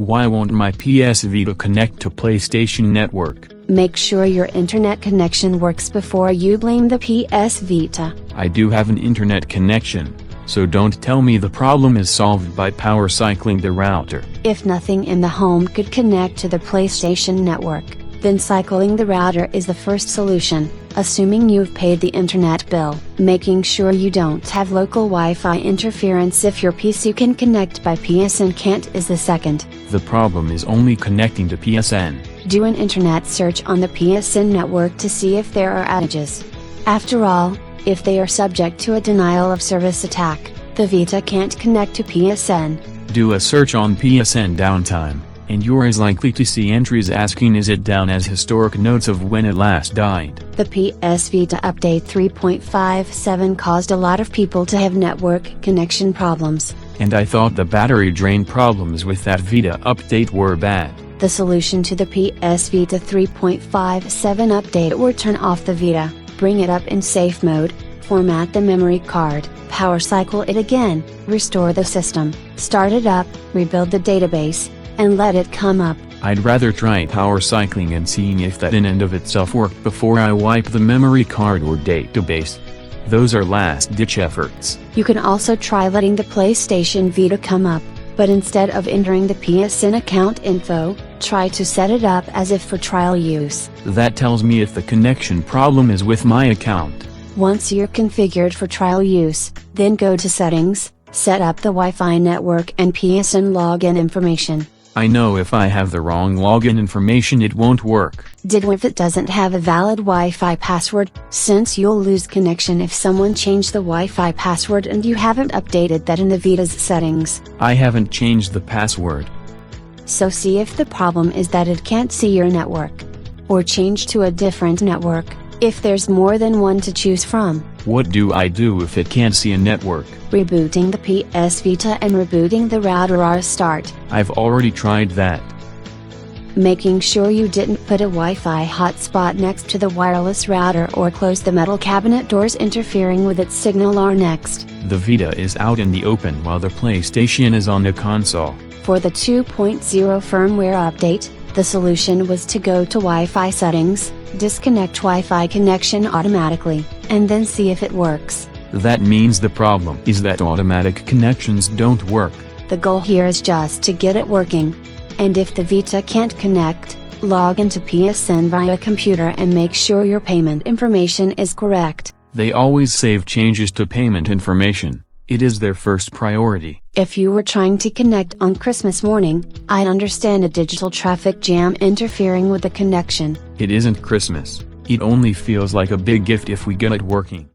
Why won't my PS Vita connect to PlayStation network? Make sure your internet connection works before you blame the PS Vita. I do have an internet connection, so don't tell me the problem is solved by power cycling the router. If nothing in the home could connect to the PlayStation network, then cycling the router is the first solution, assuming you've paid the internet bill. Making sure you don't have local Wi-Fi interference if your PC can connect by PSN can't is the second. The problem is only connecting to PSN. Do an internet search on the PSN network to see if there are outages. After all, if they are subject to a denial of service attack, the Vita can't connect to PSN. Do a search on PSN downtime, and you're as likely to see entries asking is it down as historic notes of when it last died. The PS Vita update 3.57 caused a lot of people to have network connection problems. And I thought the battery drain problems with that Vita update were bad. The solution to the PS Vita 3.57 update were turn off the Vita, bring it up in safe mode, format the memory card, power cycle it again, restore the system, start it up, rebuild the database, and let it come up. I'd rather try power cycling and seeing if that in and of itself worked before I wipe the memory card or database. Those are last-ditch efforts. You can also try letting the PlayStation Vita come up, but instead of entering the PSN account info, try to set it up as if for trial use. That tells me if the connection problem is with my account. Once you're configured for trial use, then go to Settings, set up the Wi-Fi network and PSN login information. I know if I have the wrong login information it won't work. If it doesn't have a valid Wi-Fi password, since you'll lose connection if someone changed the Wi-Fi password and you haven't updated that in the Vita's settings. I haven't changed the password. So see if the problem is that it can't see your network. Or change to a different network, if there's more than one to choose from. What do I do if it can't see a network? Rebooting the PS Vita and rebooting the router are a start. I've already tried that. Making sure you didn't put a Wi-Fi hotspot next to the wireless router or close the metal cabinet doors interfering with its signal are next. The Vita is out in the open while the PlayStation is on the console. For the 2.0 firmware update, the solution was to go to Wi-Fi settings, disconnect Wi-Fi connection automatically, and then see if it works. That means the problem is that automatic connections don't work. The goal here is just to get it working. And if the Vita can't connect, log into PSN via computer and make sure your payment information is correct. They always save changes to payment information. It is their first priority. If you were trying to connect on Christmas morning, I'd understand a digital traffic jam interfering with the connection. It isn't Christmas. It only feels like a big gift if we get it working.